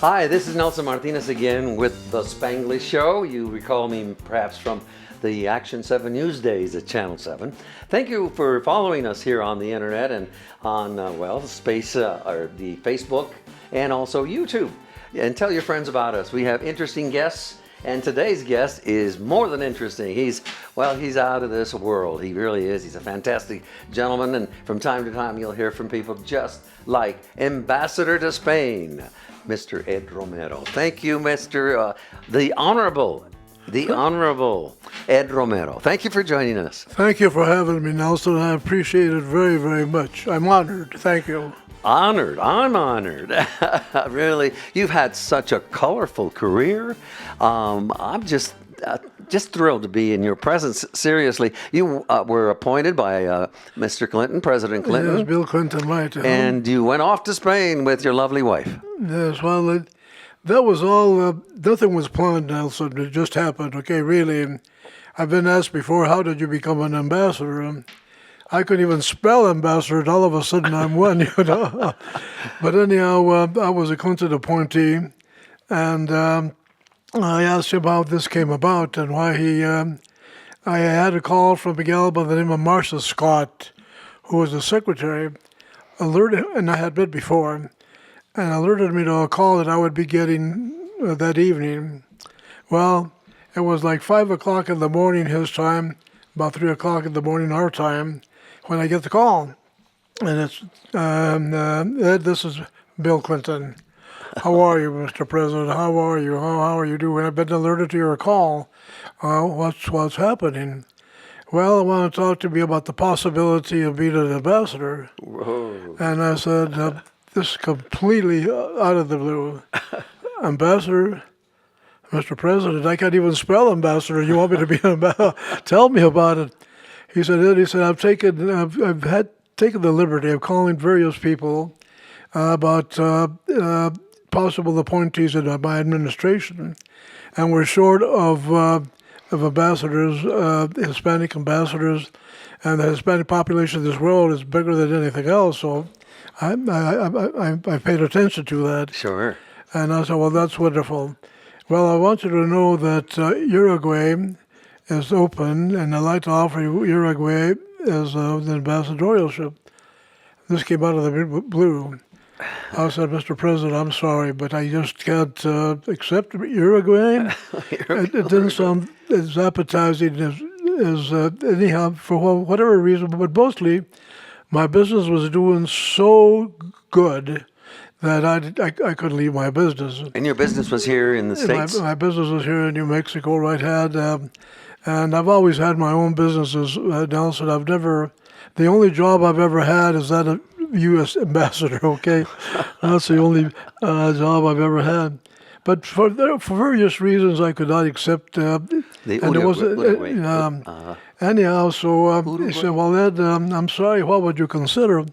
Hi, this is Nelson Martinez again with the Spanglish Show. You recall me perhaps from the Action 7 News Days at Channel 7. Thank you for following us here on the internet and on, space, or the Facebook and also YouTube. And tell your friends about us. We have interesting guests, and today's guest is more than interesting. He's out of this world. He really is. He's a fantastic gentleman, and from time to time you'll hear from people just like Ambassador to Spain, Mr. Ed Romero. Thank you, Mr. The Honorable Ed Romero. Thank you for joining us. Thank you for having me, Nelson. I appreciate it very, very much. I'm honored. Thank you. I'm honored. Really, you've had such a colorful career. I'm just thrilled to be in your presence. Seriously, you were appointed by Mr. Clinton, President Clinton. Yes, Bill Clinton, right. And you went off to Spain with your lovely wife. Yes, well, that was all, nothing was planned, Nelson. It just happened, okay, really. And I've been asked before, how did you become an ambassador? I couldn't even spell ambassador, and all of a sudden I'm one, you know. But anyhow, I was a Clinton appointee, and I asked him how this came about and why I had a call from a gal by the name of Marcia Scott, who was the secretary, alerted, and I had met before, and alerted me to a call that I would be getting that evening. Well, it was like 5 o'clock in the morning his time, about 3 o'clock in the morning our time, when I get the call. And it's, Ed, this is Bill Clinton. How are you, Mr. President? How are you? How are you doing? I've been alerted to your call. What's happening? Well, I want to talk to you about the possibility of being an ambassador. Whoa. And I said, this is completely out of the blue. Ambassador? Mr. President, I can't even spell ambassador. You want me to be an ambassador? Tell me about it. He said, Ed, I've taken the liberty of calling various people about possible appointees in my administration, and we're short of ambassadors, Hispanic ambassadors, and the Hispanic population of this world is bigger than anything else. So I paid attention to that. Sure. And I said, well, that's wonderful. Well, I want you to know that Uruguay is open, and I'd like to offer you Uruguay as an ambassadorship. This came out of the blue. I said, Mr. President, I'm sorry, but I just can't accept Uruguay. It didn't sound as appetizing as anyhow, for whatever reason, but mostly my business was doing so good that I couldn't leave my business. And your business was here in the States? My business was here in New Mexico, right? And I've always had my own businesses, Nelson. The only job I've ever had is that of U.S. ambassador, okay? That's the only job I've ever had. But for various reasons, I could not accept. Anyhow, so he said, well, Ed, I'm sorry, what would you consider?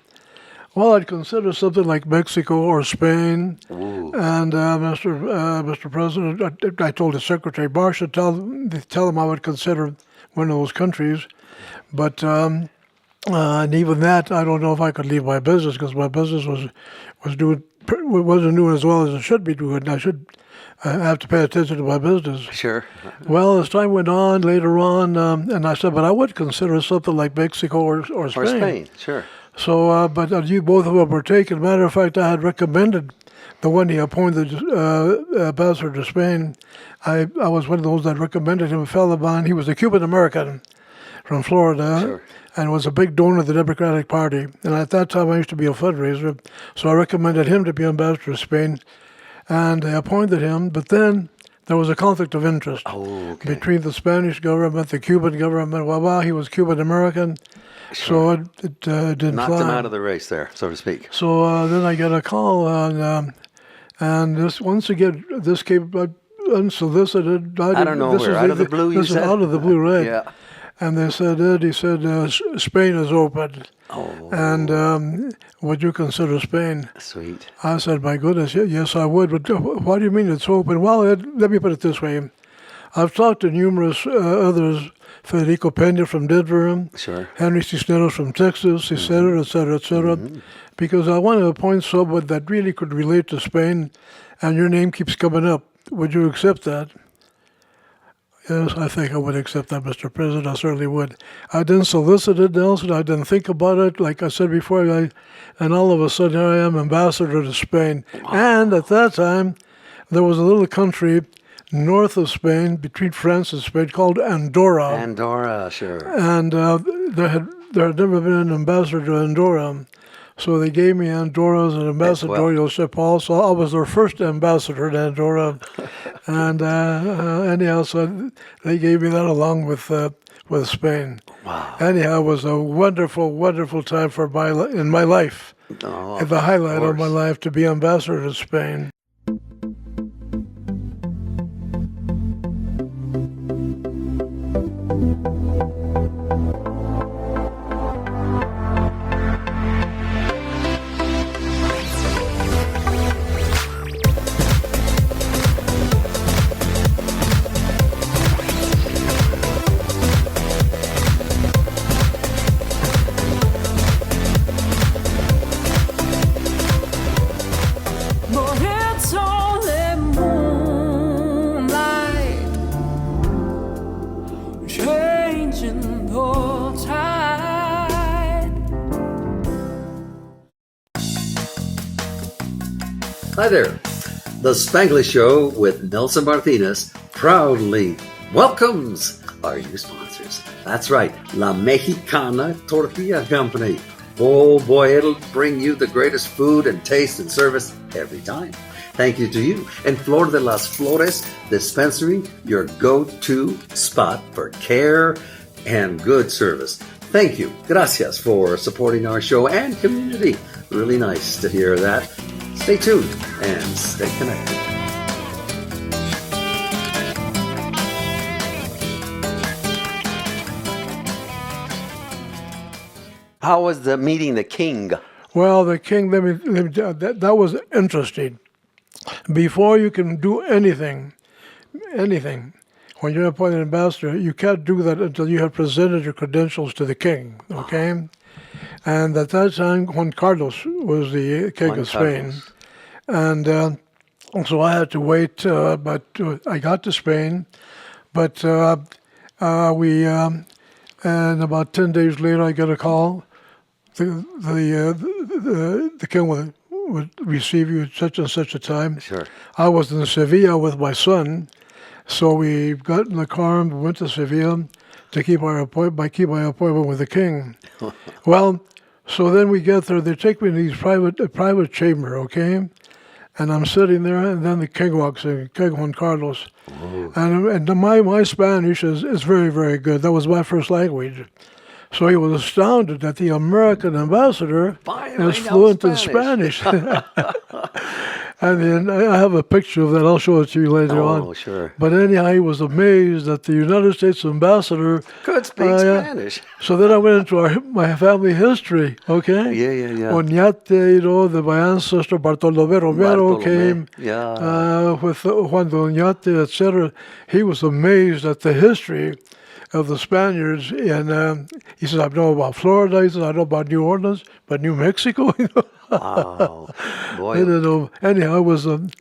Well, I'd consider something like Mexico or Spain. Ooh. And Mr. President, I told the Secretary Marcia tell him I would consider one of those countries. But and even that, I don't know if I could leave my business, because my business wasn't doing as well as it should be doing. I should have to pay attention to my business. Sure. Well, as time went on, later on, and I said, but I would consider something like Mexico or Spain. Or Spain, sure. So, but you both of them were taken. Matter of fact, I had recommended the one he appointed ambassador to Spain. I was one of those that recommended him. A fellow of mine, he was a Cuban American from Florida, sure, and was a big donor of the Democratic Party. And at that time, I used to be a fundraiser, so I recommended him to be ambassador to Spain, and I appointed him. But then there was a conflict of interest between the Spanish government, the Cuban government. Well, he was Cuban American. Sure. So it didn't knocked fly. him out of the race there, so to speak. So then I get a call, and this once again, this came unsolicited. I don't know where, out of the blue, you said? This is out of the blue, right? Yeah. And they said, Ed, he said, Spain is open. Oh. And would you consider Spain? Sweet. I said, my goodness, yes, I would. But what do you mean it's open? Well, Ed, let me put it this way. I've talked to numerous others Federico Pena from Denver, Sure. Henry Cisneros from Texas, et cetera, et cetera, et cetera. Because I want to appoint someone that really could relate to Spain, and your name keeps coming up. Would you accept that? Yes, I think I would accept that, Mr. President. I certainly would. I didn't solicit it, Nelson. I didn't think about it. Like I said before, and all of a sudden, here I am, ambassador to Spain. And at that time, there was a little country north of Spain, between France and Spain, called Andorra. Andorra, sure. And there had never been an ambassador to Andorra. So they gave me Andorra as an ambassadorial ship also. I was their first ambassador to Andorra. And anyhow, so they gave me that along with Spain. Wow. Anyhow, it was a wonderful, wonderful time in my life. Oh, The highlight of my course. life to be ambassador to Spain. But it's only moonlight changing the tide. Hi there. The Spanglish Show with Nelson Martinez proudly welcomes our new sponsors. That's right, La Mexicana Tortilla Company. Oh boy, it'll bring you the greatest food and taste and service every time. Thank you to you and Flor de las Flores Dispensary, your go-to spot for care and good service. Thank you. Gracias for supporting our show and community. Really nice to hear that. Stay tuned and stay connected. How was the meeting the king? Well, the king, that was interesting. Before you can do anything, when you're appointed ambassador, you can't do that until you have presented your credentials to the king, okay? And at that time, Juan Carlos was the king Juan of Spain. Carlos. And so I had to wait, but I got to Spain. But and about 10 days later, I get a call. The king would receive you at such and such a time. Sure. I was in Sevilla with my son, so we got in the car and went to Sevilla to keep my appointment with the king. Well, so then we get there. They take me to these private chamber, okay? And I'm sitting there, and then the king walks in, King Juan Carlos. And my Spanish is very, very good. That was my first language. So he was astounded that the American ambassador Finally is fluent in Spanish. Spanish. And then I have a picture of that. I'll show it to you later on. Oh, sure. But anyhow, he was amazed that the United States ambassador Could speak Spanish. So then I went into my family history, okay? Yeah. Oñate, my ancestor Bartolomé Romero came with Juan de Oñate, etc. He was amazed at the history of the Spaniards, and he says, I know about Florida, he says, I know about New Orleans, but New Mexico, Wow. Boy. I don't know. Anyhow, it was an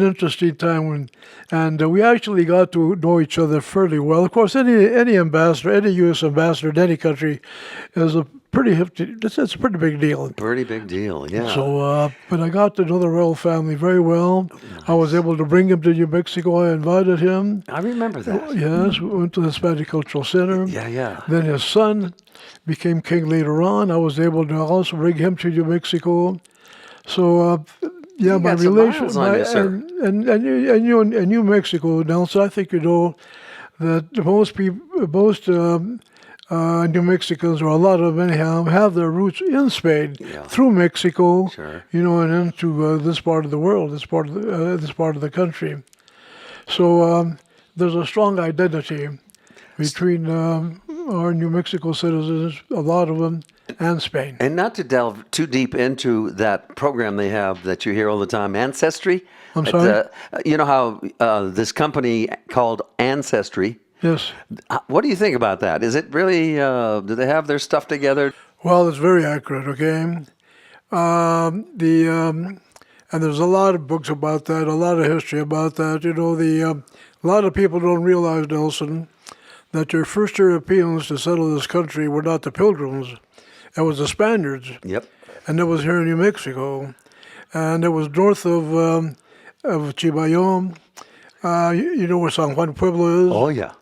interesting time and we actually got to know each other fairly well. Of course, any ambassador, any U.S. ambassador in any country is a pretty hefty. It's a pretty big deal. Pretty big deal, yeah. So, but I got to know the royal family very well. Nice. I was able to bring him to New Mexico. I invited him. I remember that. Yes, we went to the Spanish Cultural Center. Yeah. Then his son became king later on. I was able to also bring him to New Mexico. So, yeah, You my got some relation, miles on you, sir. and you in New Mexico, Nelson. I think you know that most New Mexicans, or a lot of them anyhow, have their roots in Spain through Mexico. Sure. And into this part of the world, this part of the country. So there's a strong identity between our New Mexico citizens, a lot of them, and Spain. And not to delve too deep into that program they have that you hear all the time, Ancestry. I'm sorry? You know how this company called Ancestry Yes. What do you think about that? Is it really, do they have their stuff together? Well, it's very accurate, okay? And there's a lot of books about that, a lot of history about that. You know, a lot of people don't realize, Nelson, that your first Europeans to settle this country were not the Pilgrims. It was the Spaniards. Yep. And it was here in New Mexico. And it was north of Chibayon. You know where San Juan Pueblo is? Oh, yeah.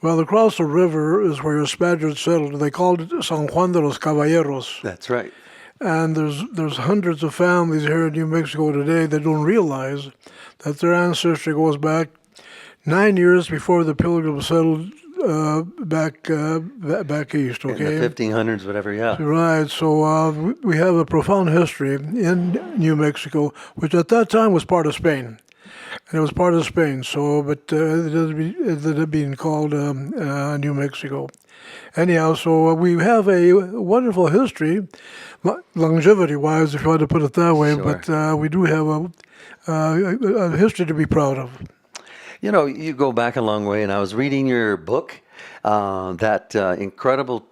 Well, across the river is where the Spaniards settled. They called it San Juan de los Caballeros. That's right. And there's hundreds of families here in New Mexico today that don't realize that their ancestry goes back 9 years before the Pilgrims settled back east. Okay, In the 1500s, whatever, yeah. Right. So we have a profound history in New Mexico, which at that time was part of Spain. And it was part of Spain, so, but it ended up being called New Mexico. Anyhow, so we have a wonderful history, longevity-wise, if you want to put it that way, Sure. but we do have a history to be proud of. You know, you go back a long way, and I was reading your book, that incredible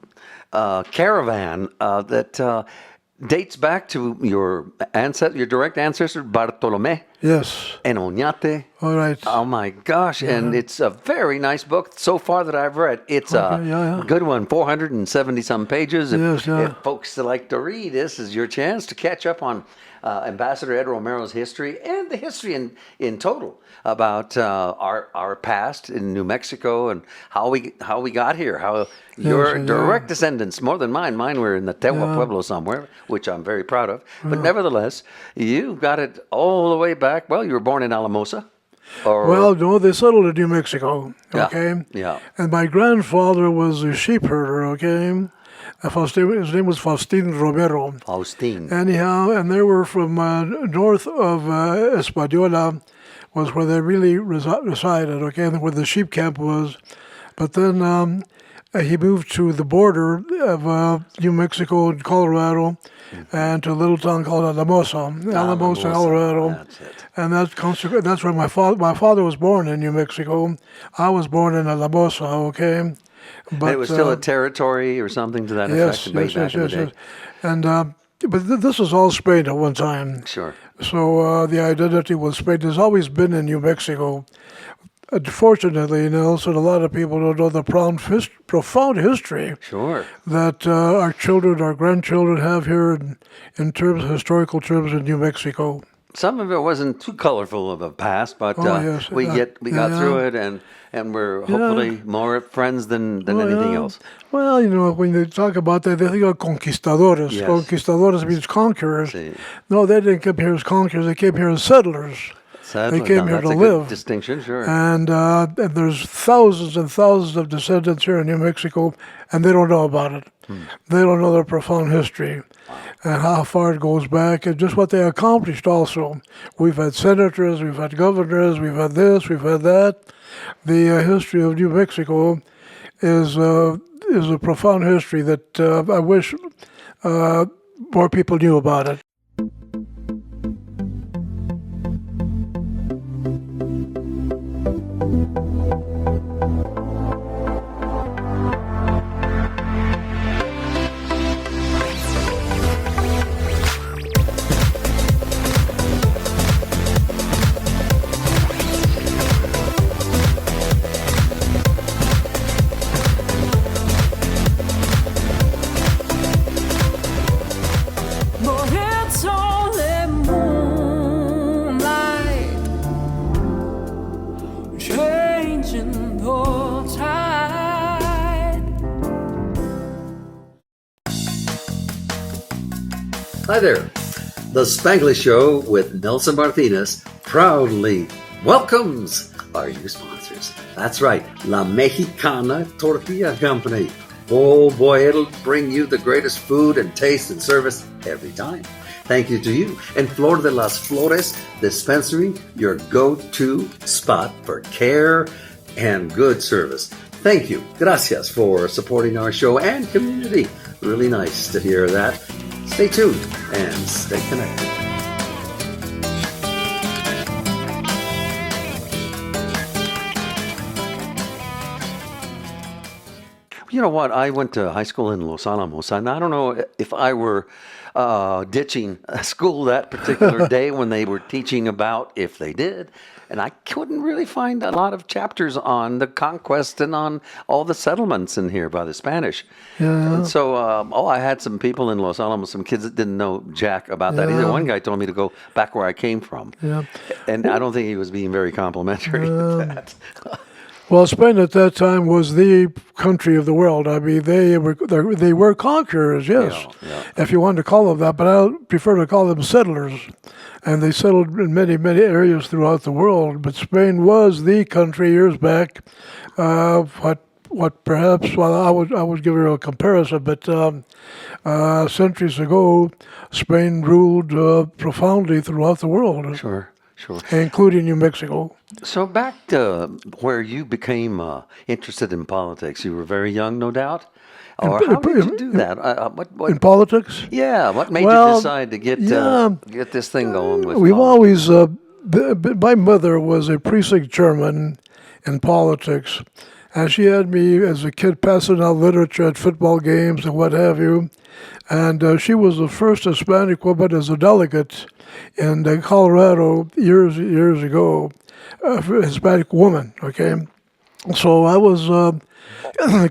caravan that dates back to your direct ancestor, Bartolome. Yes. And Oñate. All right. Oh my gosh! And it's a very nice book so far that I've read. It's a good one, 470 some pages. If folks like to read, this is your chance to catch up on Ambassador Ed Romero's history and the history in total about our past in New Mexico and how we got here. How your direct descendants, more than mine. Mine were in the Tehua Pueblo somewhere, which I'm very proud of. But nevertheless, you got it all the way back. Well, you were born in Alamosa. Well, no, they settled in New Mexico, okay? Yeah. And my grandfather was a sheep herder, okay? His name was Faustin Romero. Faustin. Anyhow, and they were from north of Española, was where they really resided, okay, where the sheep camp was. But then he moved to the border of New Mexico and Colorado, and to a little town called Alamosa, Colorado. That's it. And that's where my father was born in New Mexico. I was born in Alamosa, okay? But And it was still a territory or something to that effect way back in the day. Yes. And but this was all Spain at one time. Sure. So the identity was Spain. There's always been in New Mexico. Unfortunately, Nelson, a lot of people don't know the profound history Sure. that our children, our grandchildren have here in terms, historical terms, in New Mexico. Some of it wasn't too colorful of a past, but Yes. we got through it, and we're hopefully more friends than anything else. Well, you know, when they talk about that, they think of conquistadores. Yes. Conquistadores means conquerors. See. No, they didn't come here as conquerors. They came here as settlers. Sadly, They came here that's to a good live. distinction, sure. And there's thousands and thousands of descendants here in New Mexico, and they don't know about it. They don't know their profound history and how far it goes back and just what they accomplished also. We've had senators, we've had governors, we've had this, we've had that. The history of New Mexico is a profound history that I wish more people knew about it. But it's only moonlight changing the tide. Hi there. The Spanglish Show with Nelson Martinez proudly welcomes our new sponsors. That's right, La Mexicana Tortilla Company. Oh boy, it'll bring you the greatest food and taste and service every time. Thank you to you and Flor de las Flores Dispensary, your go-to spot for care and good service. Thank you. Gracias for supporting our show and community. Really nice to hear that. Stay tuned and stay connected. You know what? I went to high school in Los Alamos, and I don't know if I were ditching school that particular day when they were teaching about, if they did, and I couldn't really find a lot of chapters on the conquest and on all the settlements in here by the Spanish. Yeah. And so, I had some people in Los Alamos, some kids that didn't know jack about that either. One guy told me to go back where I came from. Yeah. And I don't think he was being very complimentary with that. Well, Spain at that time was the country of the world. I mean, they were conquerors, yes, Yeah. if you wanted to call them that. But I prefer to call them settlers, and they settled in many areas throughout the world. But Spain was the country years back. What perhaps? Well, I would give you a comparison, but centuries ago, Spain ruled profoundly throughout the world. Sure. Including New Mexico. So back to where you became interested in politics. You were very young, no doubt. Or how did you do that? What, In politics? yeah, what made you decide to get this thing going with We've politics? always, my mother was a precinct chairman in politics, and she had me as a kid passing out literature at football games and what have you. And she was the first Hispanic woman as a delegate in Colorado years ago, Hispanic woman, okay? So I was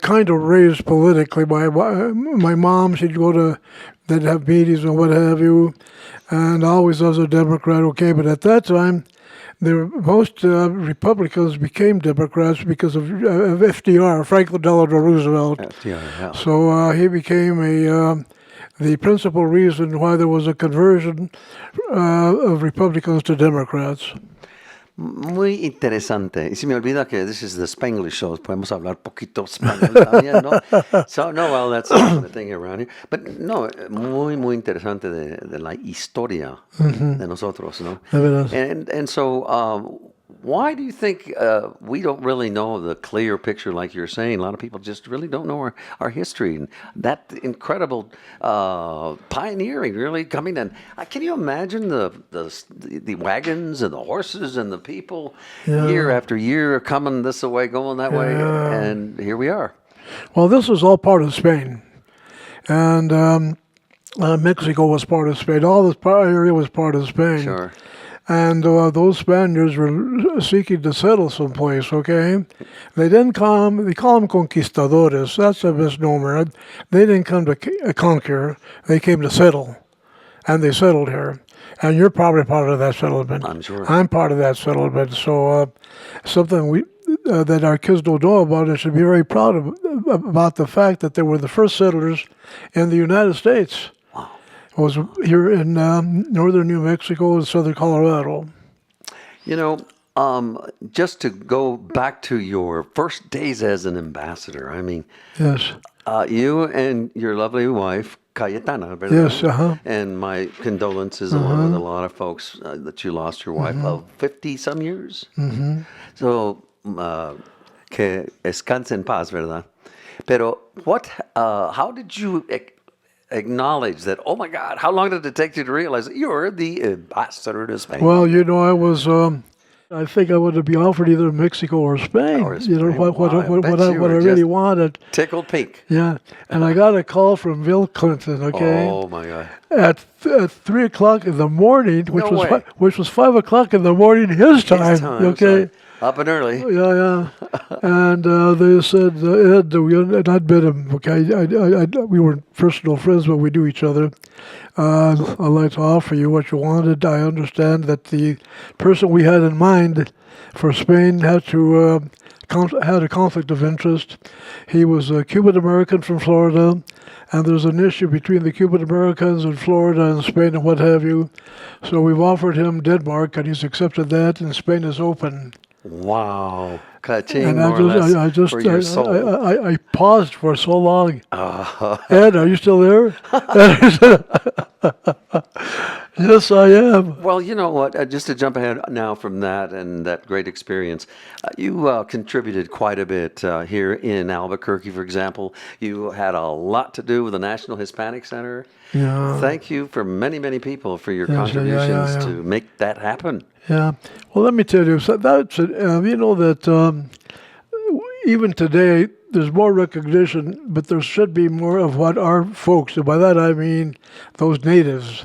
kind of raised politically. My mom, they'd have meetings and what have you, and always as a Democrat, okay? But at that time, most Republicans became Democrats because of FDR, Franklin Delano Roosevelt. FDR, yeah. So he became the principal reason why there was a conversion of Republicans to Democrats. Muy interesante. Y se me olvida que this is the Spanglish Show. Podemos hablar poquito español también, ¿no? So, no, well, that's the thing around here. But, no, muy interesante de la historia de nosotros, ¿no? De veras. And so, why do you think we don't really know the clear picture like you're saying? A lot of people just really don't know our history. And that incredible pioneering really coming in. Can you imagine the wagons and the horses and the people year after year coming this way, going that way? And here we are. Well, this was all part of Spain. And Mexico was part of Spain. All this area was part of Spain. Sure. And those Spaniards were seeking to settle someplace, okay? They didn't come, they call them conquistadores. That's a misnomer. They didn't come to conquer, they came to settle. And they settled here. And you're probably part of that settlement. I'm sure. I'm part of that settlement. So something that our kids don't know about and should be very proud of, about the fact that they were the first settlers in the United States. Was here in northern New Mexico and southern Colorado. You know, just to go back to your first days as an ambassador, I mean, Yes. You and your lovely wife, Cayetana, ¿verdad? Yes, uh-huh. And my condolences along with a lot of folks that you lost your wife of 50-some years. Mm-hmm. So, que descanse en paz, ¿verdad? Pero how did you acknowledge that, oh my God, how long did it take you to realize that you're the ambassador to Spain? Well, you know, I was, I think I would have been offered either Mexico or Spain. You know, what I really wanted. Tickled pink. Yeah. And I got a call from Bill Clinton, okay? Oh my God. At 3 o'clock in the morning, which was 5 o'clock in the morning his time, okay? Sorry. Up and early. Yeah. And they said, Ed, and I'd met him, okay? We weren't personal friends, but we knew each other. I'd like to offer you what you wanted. I understand that the person we had in mind for Spain had a conflict of interest. He was a Cuban-American from Florida, and there's an issue between the Cuban-Americans in Florida and Spain and what have you. So we've offered him Denmark, and he's accepted that, and Spain is open. Wow. Ka-ching, And more or less, for your soul. I paused for so long. Ed, are you still there? Yes, I am. Well, you know what? Just to jump ahead now from that and that great experience, you contributed quite a bit here in Albuquerque, for example. You had a lot to do with the National Hispanic Center. Yeah. Thank you for many people for your contributions to make that happen. Yeah. Well, let me tell you, so that's you know that even today there's more recognition, but there should be more of what our folks, and by that I mean those natives,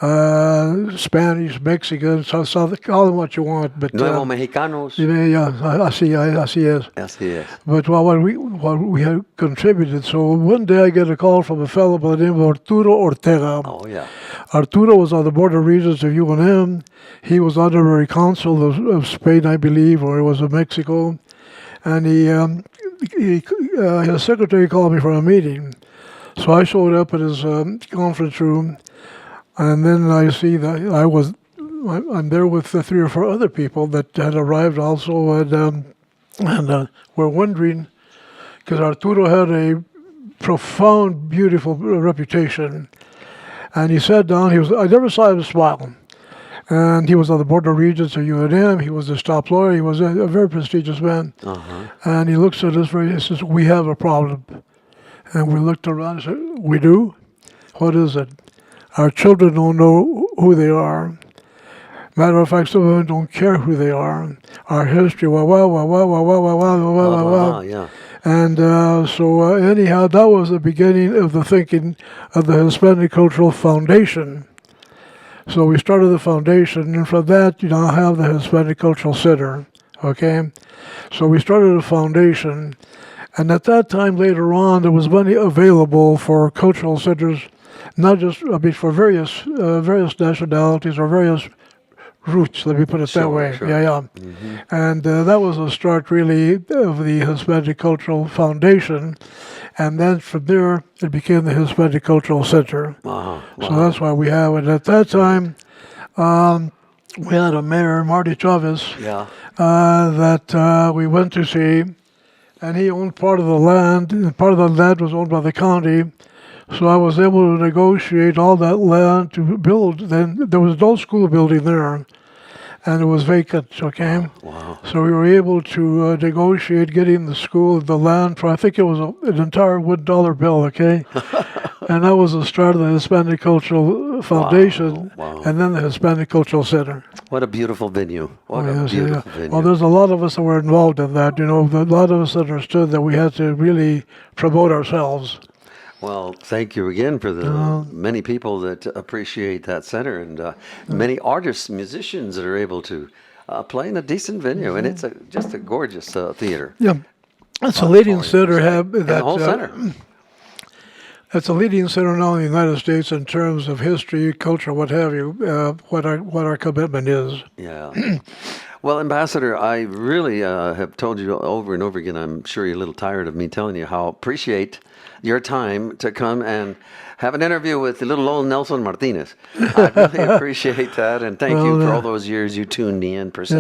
Spanish, Mexican, South, call them what you want, but Nuevo Mexicanos. yeah, así es. Así es. But what we had contributed. So one day I get a call from a fellow by the name of Arturo Ortega. Oh, yeah. Arturo was on the Board of Regents of UNM. He was honorary consul of Spain, I believe, or he was of Mexico. And his secretary called me for a meeting. So I showed up at his conference room, and then I see that I'm there with 3 or 4 other people that had arrived also, and we're wondering, because Arturo had a profound, beautiful reputation, and he sat down. I never saw him smile. And he was on the Board of Regents of UNM. He was a top lawyer. He was a very prestigious man. Uh-huh. And he looks at us and he says, "We have a problem." And we looked around and said, "We do? What is it?" Our children don't know who they are. Matter of fact, some of them don't care who they are. Our history, Yeah. And so anyhow, that was the beginning of the thinking of the Hispanic Cultural Foundation. So we started the foundation, and from that, you now have the Hispanic Cultural Center, okay? So we started a foundation, and at that time, later on, there was money available for cultural centers, not just, for various nationalities or various roots, let me put it that way. Sure. Yeah. Mm-hmm. And that was the start, really, of the Hispanic Cultural Foundation. And then from there, it became the Hispanic Cultural Center. Wow. So that's why we have it. At that time, we had a mayor, Marty Chavez, Yeah. that we went to see, and he owned part of the land, and part of the land was owned by the county. So I was able to negotiate all that land to build. Then there was no school building there, and it was vacant, okay? Wow. So we were able to negotiate getting the school, the land for, I think it was an entire $1 bill, okay? And that was the start of the Hispanic Cultural Foundation, Wow. and then the Hispanic Cultural Center. What a beautiful venue. What a Yes, beautiful venue. Well, there's a lot of us that were involved in that, a lot of us understood that we had to really promote ourselves. Well, thank you again for the many people that appreciate that center, and many artists, musicians that are able to play in a decent venue, and it's just a gorgeous theater. Yeah, it's a leading center. The whole center. It's a leading center now in the United States in terms of history, culture, what have you. What our commitment is. Yeah. Well, Ambassador, I really have told you over and over again, I'm sure you're a little tired of me telling you how I appreciate your time to come and have an interview with the little old Nelson Martinez. I really appreciate that, and thank you for all those years you tuned in, per se.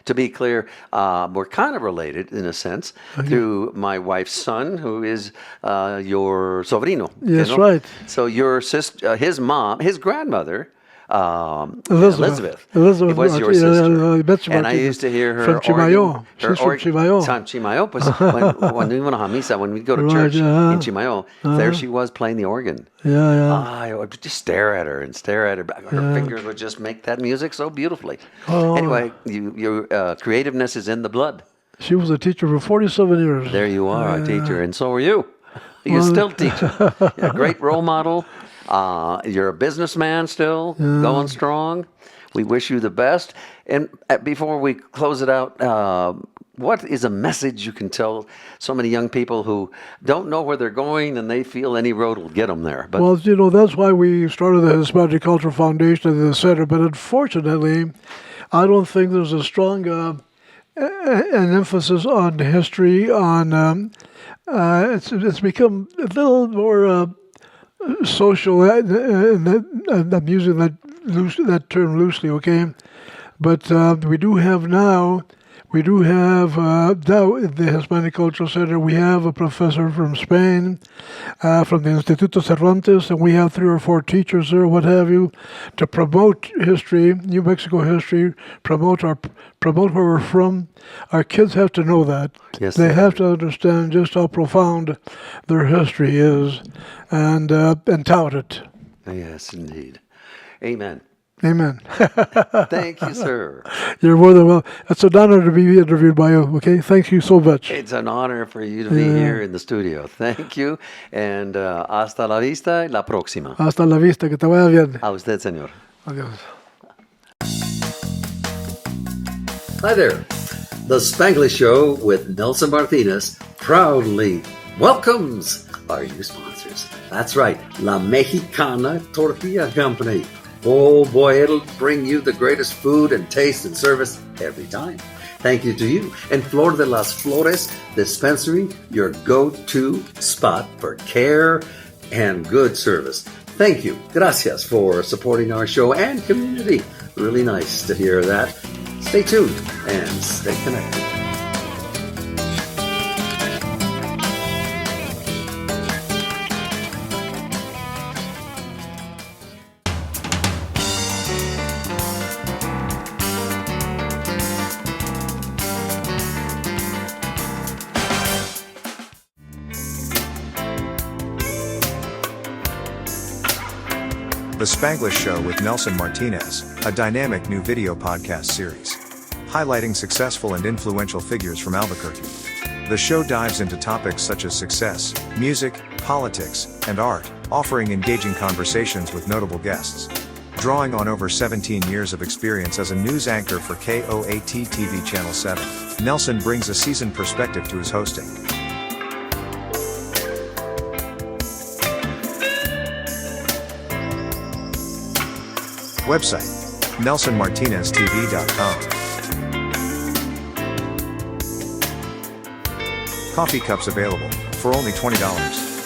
To be clear, we're kind of related in a sense through my wife's son, who is your sobrino. Yes, right. So your sister, his mom, his grandmother, Elizabeth. It was your sister. And I Martinez, used to hear her from Chimayo. She's from Chimayo. Chimayo. Pues, when we went to misa, when we go to church in Chimayo, there she was playing the organ. Yeah. I would just stare at her. Her fingers would just make that music so beautifully. Anyway, your creativeness is in the blood. She was a teacher for 47 years. There you are, a teacher, and so are you. You're still teaching. You're a great role model. You're a businessman still, going strong. We wish you the best. And before we close it out, what is a message you can tell so many young people who don't know where they're going and they feel any road will get them there? But, well, that's why we started the Hispanic Cultural Foundation at the center. But unfortunately, I don't think there's a strong an emphasis on history. It's become a little more social, and I'm using that term loosely, okay? But we do have now in the Hispanic Cultural Center, we have a professor from Spain, from the Instituto Cervantes, and we have 3 or 4 teachers there, what have you, to promote history, New Mexico history, promote where we're from. Our kids have to know that. Yes, they have to understand just how profound their history is, and tout it. yes, indeed. Amen. Amen. Thank you, sir. You're more than welcome. It's an honor to be interviewed by you. Okay, thank you so much. It's an honor for you to be here in the studio. Thank you. And hasta la vista y la próxima. Hasta la vista, que te vaya bien. A usted, señor. Adiós. Hi there. The Spanglish Show with Nelson Martinez proudly welcomes our new sponsors. That's right, La Mexicana Tortilla Company. Oh boy, it'll bring you the greatest food and taste and service every time. Thank you to you and Flor de las Flores Dispensary, your go-to spot for care and good service. Thank you. Gracias for supporting our show and community. Really nice to hear that. Stay tuned and stay connected. The Spanglish Show with Nelson Martinez, a dynamic new video podcast series highlighting successful and influential figures from Albuquerque. The show dives into topics such as success, music, politics, and art, offering engaging conversations with notable guests. Drawing on over 17 years of experience as a news anchor for KOAT TV Channel 7, Nelson brings a seasoned perspective to his hosting. Website, NelsonMartinezTV.com. Coffee cups available for only $20.